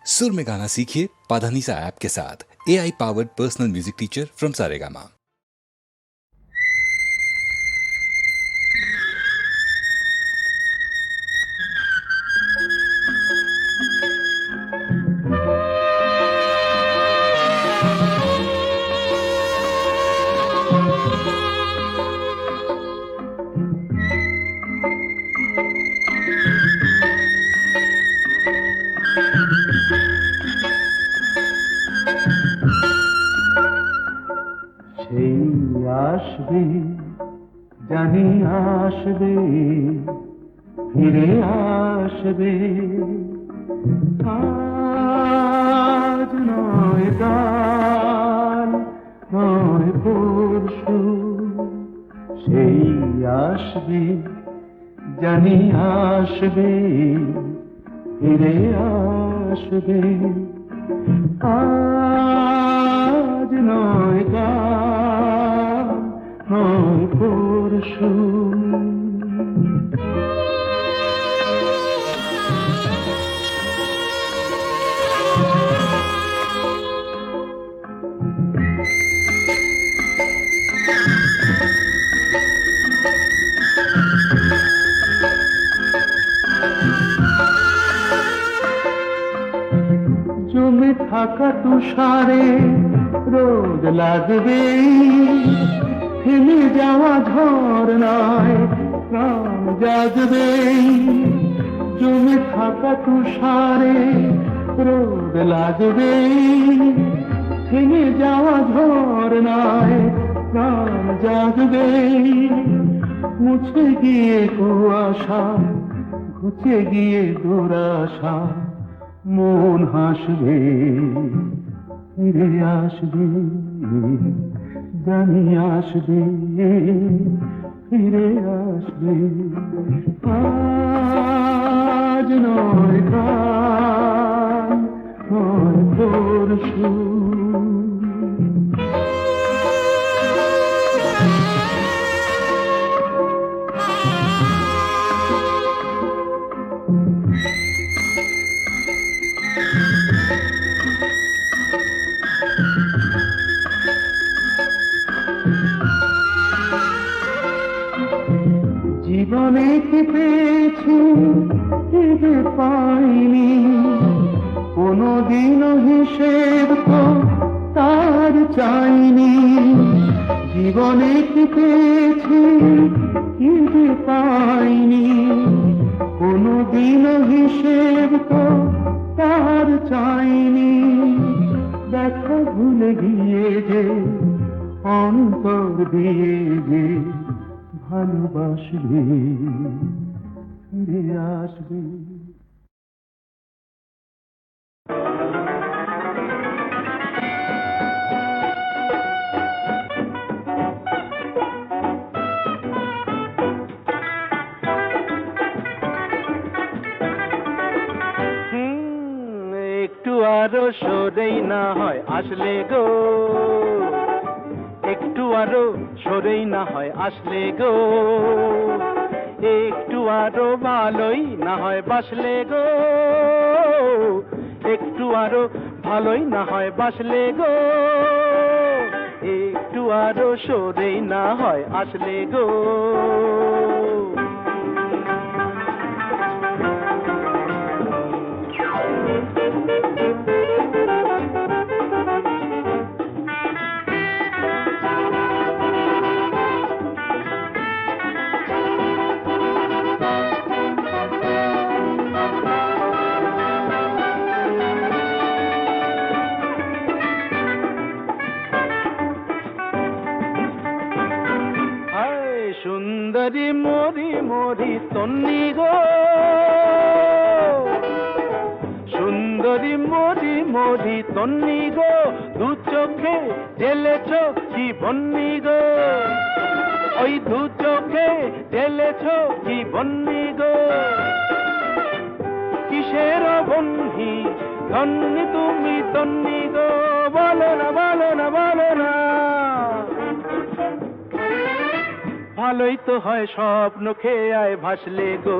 सुर में गाना सीखिए पाधानीसा ऐप के साथ। AI powered personal music teacher from Saregama. আসবে জানি আসবে ফিরে আসবে আজ নয় কাল নয় পরশু সেই আসবে জানি আসবে ফিরে আসবে আজ নয় কাল নয় পরশু জমে থাকা তুষারে রোদ লাগবে থেমে যাওয়া ঝরনায় প্রাণ জাগবে জমে থাকা তুষারে রোদ লাগবে থেমে যাওয়া ঝরনায় প্রাণ জাগবে মুছে গিয়ে কুয়াশা ঘুচে গিয়ে দুরাশা মন হাসবে ফিরে আসবে জানি আসবে ফিরে আসবে আজ নয় কাল নয় পরশু জীবনে কি পেয়েছি যে পাইনি কোনদিনও হিসেব তো তার চাইনি জীবনে কি পেয়েছি যে পাইনি কোনদিনও হিসেব তো তার চাইনি দেখা ভুলে গিয়ে যে অন্তর দিয়ে যে ভালোবাসবে ফিরে আসবে একটু আরো সরেই না হয় আসলে গো একটু আরো সরেই না হয় আসলে গো একটু আরো ভালোই না হয় বাসলে গো একটু আরো ভালোই না হয় বাসলে গো একটু আরো সরেই না হয় আসলে গো সুন্দরী মরি মরি তন্নি গো সুন্দরী মরি মরি তন্নি গো দু চোখে ঢেলেছ কি বন্নি গো ওই দু চোখে ঢেলেছ কি বন্নি গো কিসের বন্ধি ধন্যি তুমি তন্নি গো বলো না বলো না বলো না ভালোই তো হয় স্বপ্ন খেয়ে আয় ভাসলে গো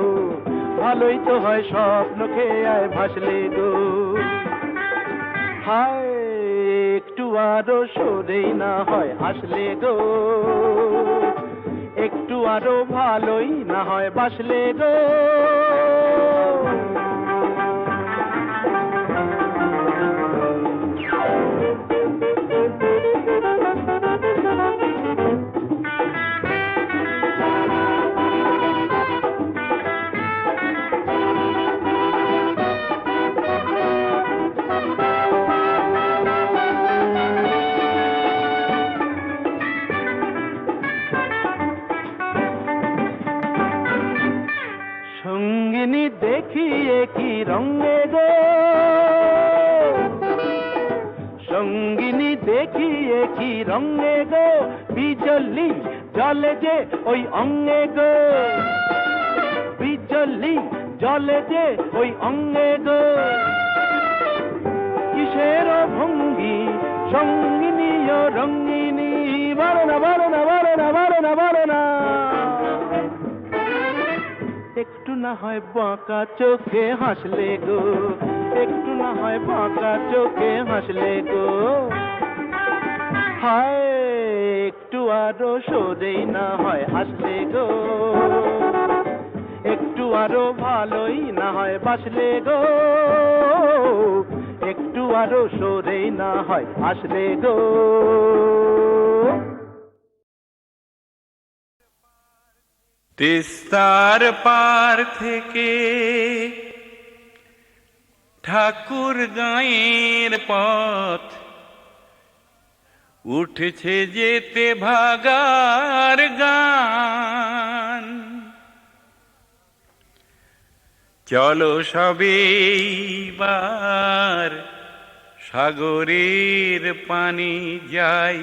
ভালোই তো হয় স্বপ্ন খেয়ে আয় ভাসলে গো হায় একটু আরো সরেই না হয় আসলে গো, একটু আরো ভালোই না হয় বাসলে গো। সঙ্গিনী দেখিয়ে কি রঙে গো, সঙ্গিনী দেখিয়ে কি রঙে গো, বিজলি জলে যে ওই অঙ্গে গো, বিজলি জলে যে ওই অঙ্গে গো। কিসের ভঙ্গি সঙ্গিনী ও রঙ্গিনী, বলো না বলো না বলো না বলো না বলো না। একটু না হয় বাঁকা চোখে হাসলে গো, একটু না হয় বাঁকা চোখে হাসলে গো। হায় একটু আরো সরেই না হয় আসলে গো, একটু আরো ভালোই না হয় বাসলে গো, একটু আরো সরেই না হয় আসলে গো। তিস্তার পার থেকে ঠাকুর গাঁয়ের পথ উঠছে যেতে ভাগার গান। চলো সবেবার সাগরের পানি যাই,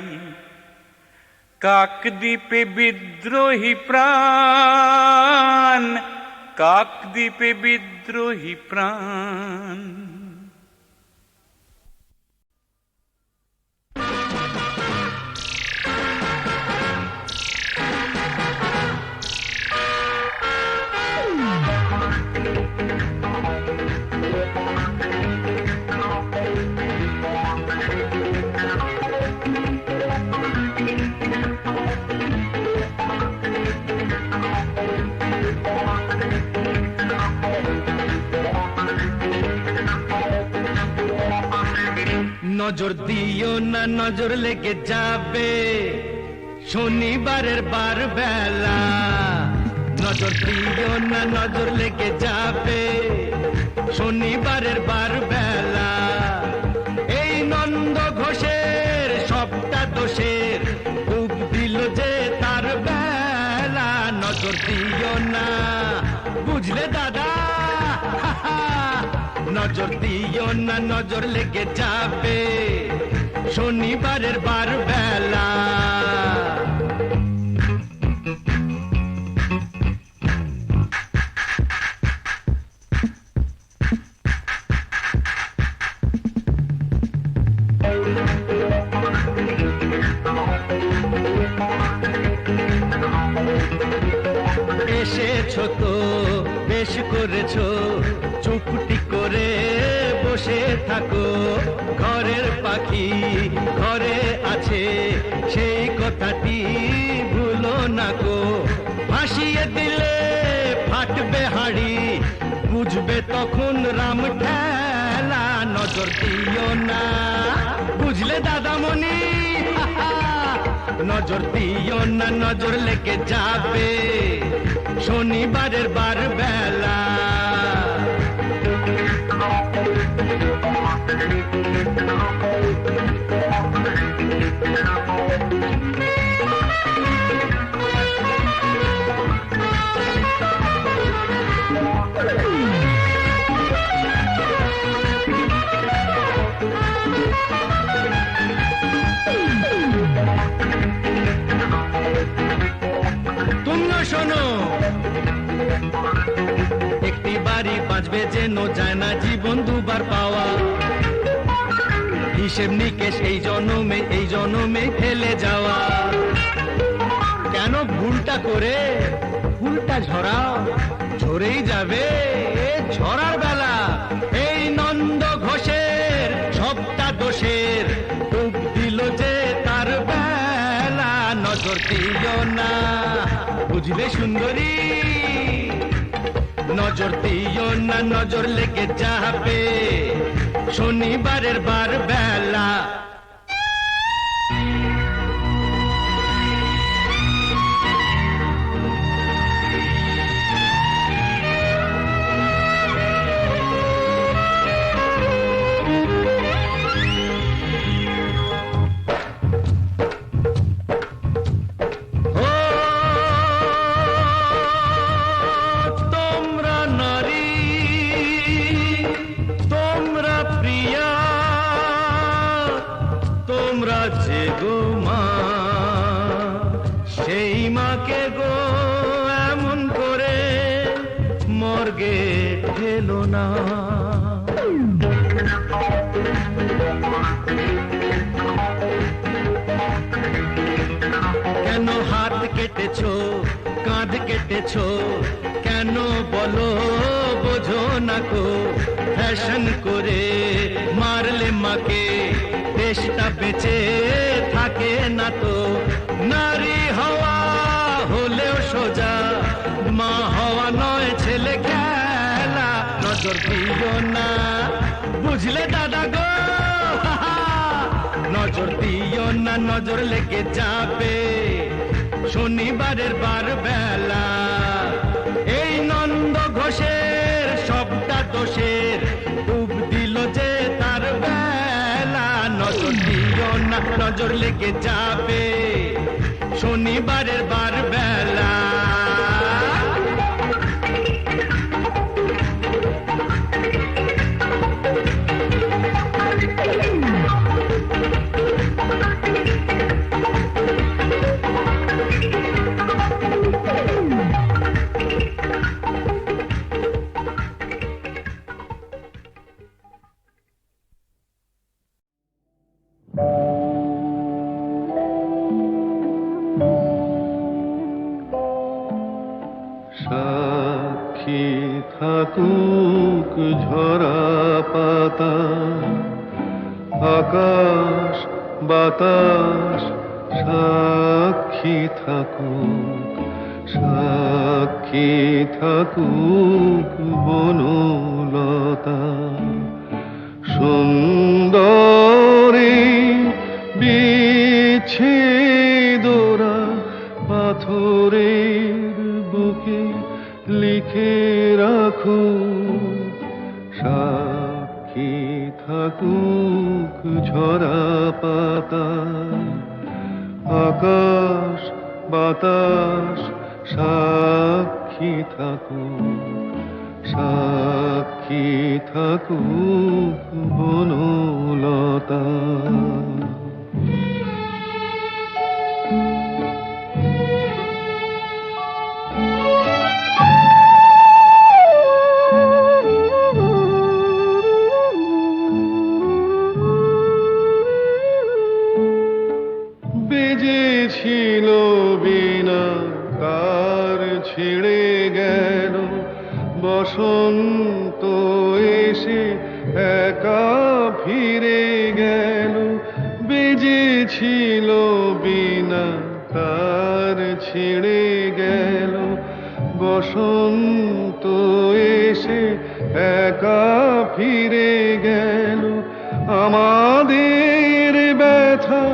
কাকদ্বীপে বিদ্রোহী প্রাণ, কাকদ্বীপে বিদ্রোহী প্রাণ। নজর দিও না, নজর লেগে যাবে শনিবারের বার বেলা। নজর দিও না, নজর লেগে যাবে শনিবারের বার বেলা। এই নন্দ ঘোষের সবটা দোষের খুব দিল যে তার বেলা। নজর দিও না, বুঝলে দাদা, নজর দিও না, নজর লেগে যাবে শনিবারের বার বেলা। এসেছো তো বেশ করেছো, চুপটি করে বসে থাকো। ঘরের পাখি ঘরে আছে সেই কথাটি ভুলো না গো। ভাসিয়ে দিলে ফাটবে হাড়ি, বুঝবে তখন রাম ঠেলা। নজর দিও না, বুঝলে দাদামণি, নজর দিও না, নজর লেগে যাবে শনিবারের বার বেলা। তুমিও শোনো, একটি বাড়ি বাঁচবে যেন যায় না জীবন দুবার পাওয়া। হিসেব নিকেশ এই জনমে ফেলে যাওয়া। কেন ভুলটা করে ফুলটা ঝরাও, ঝরেই যাবে ঝরার বেলা। এই নন্দ ঘোষের সবটা নজর দিও না বুঝলে সুন্দরী, নজর দিও না নজর লেগে যাবে শনিবারের বার বেলা। যে গো মা সেই মাকে গো এমন করে মর্গে ঠেলো না। কেন হাত কেটেছো কাঁধ কেটেছো কেন বলো বোঝো না কো, ফ্যাশন করে মারলে মাকে দেশটা বেঁচে থাকে না তো। নারী হওয়া হলেও সোজা মা হওয়া নয় ছেলে খেলা। নজর দিও না বুঝলে দাদা গো, নজর দিও না নজর লেগে যাবে শনিবারের বার বেলা। এই নন্দ ঘোষের সবটা দোষের ডুব দিল যে তার বেলা। নজর দিও না নজর লেগে যাবে শনিবারের বার বেলা। সাক্ষী থাকুক ঝরা পাতা, আকাশ বাতাস সাক্ষী থাকুক, সাক্ষী থাকুক বনলতা। সুন্দরী বিচ্ছেদরা পাথরের বুকে লিখে রাখুক, সাক্ষী থাকুক ঝরা পাতা, আকাশ বাতাস সাক্ষী থাকুক, সাক্ষী থাকুক বনলতা। বেজেছিল বিনা কার ছিঁড়ে গেল, বসন্ত এসে একা ফিরে গেল। বেজেছিল বিনা কার ছিঁড়ে গেল, বসন্ত এসে একা ফিরে গেল। আমাদের ব্যথা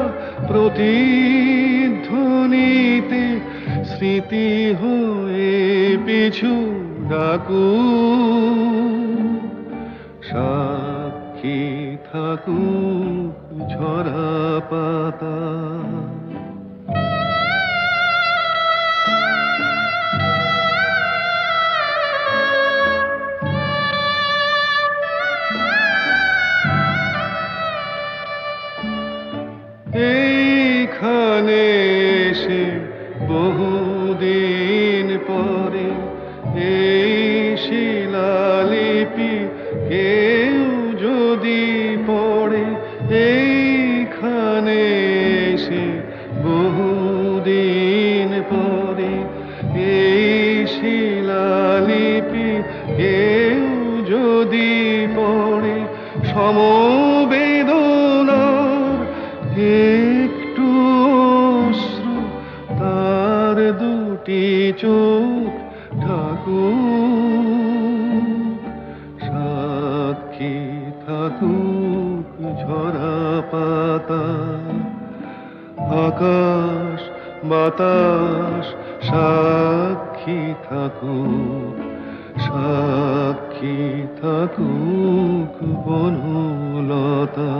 প্রতিধ্বনিতে স্মৃতি হয়ে পিছু ডাকুক, সাক্ষী থাকুক ঝরা পাতা। এইখানে এসে বহুদিন পরে এই শিলালিপি কেউ যদি পড়ে, এইখানে এসে বহুদিন পরে এই শিলালিপি কেউ যদি পড়ে, সমবেদনার একটু অশ্রু দুটি চোখ ঠাকুর, সাক্ষী থাকুক ঝরা পাতা, আকাশ বাতাস সাক্ষী থাকুক, সাক্ষী থাকুক বনলতা।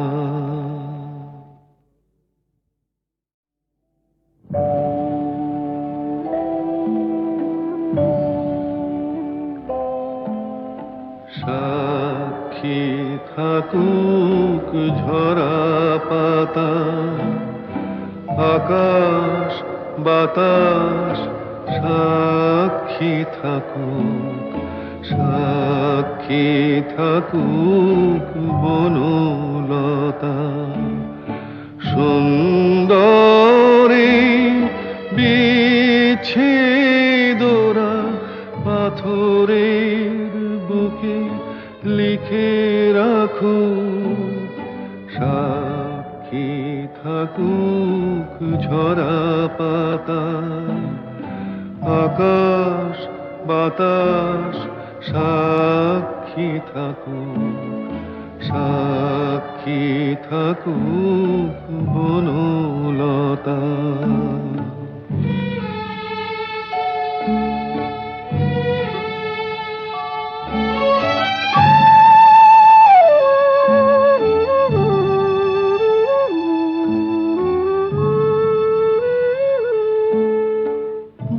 সাক্ষী থাকুক ঝরা পাতা, আকাশ বাতাস সাক্ষী থাকুক, সাক্ষী থাকুক বনলতা। সুন্দরী বিচ্ছেদরা পাথরের বুকে লিখে রাখুক, সাক্ষী থাকুক ঝরা পাতা, আকাশ বাতাস সাক্ষী থাকুক, সাক্ষী থাকুক বনলতা।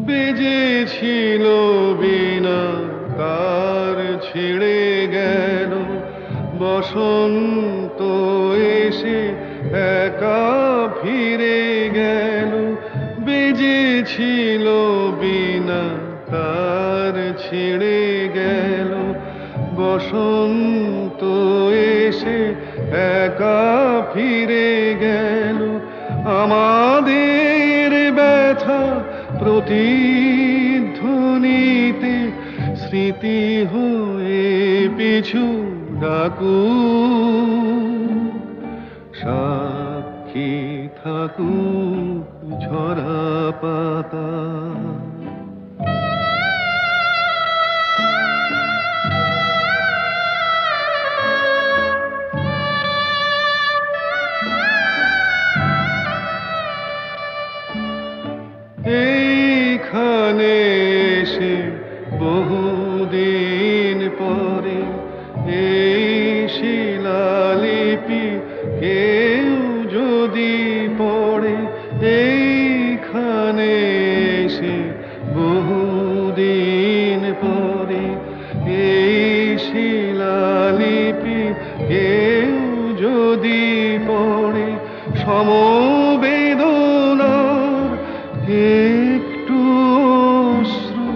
বেজেছিল বিনা তার ছিঁড়ে গেল, বসন্ত এসে একা ফিরে গেল। বেজেছিল বিনা তার ছিঁড়ে গেল, বসন্ত এসে একা ফিরে গেল। আমাদের ব্যথা প্রতিধ্বনিতে স্মৃতি হয়ে পিছু ডাকুক, সাক্ষী থাকুক ঝরা পাতা। এইখানে এসে বহুদিন পরে এই শিলালিপি কেউ যদি পড়ে, এইখানে এসে বহুদিন পরে এই শিলালিপি কেউ যদি পড়ে, সমবেদনার একটু অশ্রু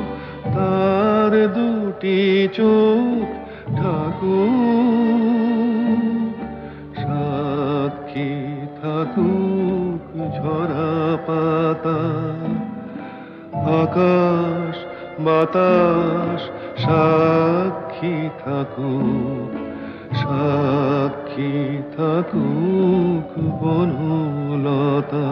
তার দুটি চোখ ঠাকুর, সাক্ষী থাকুক ঝরা পাতা, আকাশ বাতাস সাক্ষী থাকুক, সাক্ষী থাকুক বনলতা।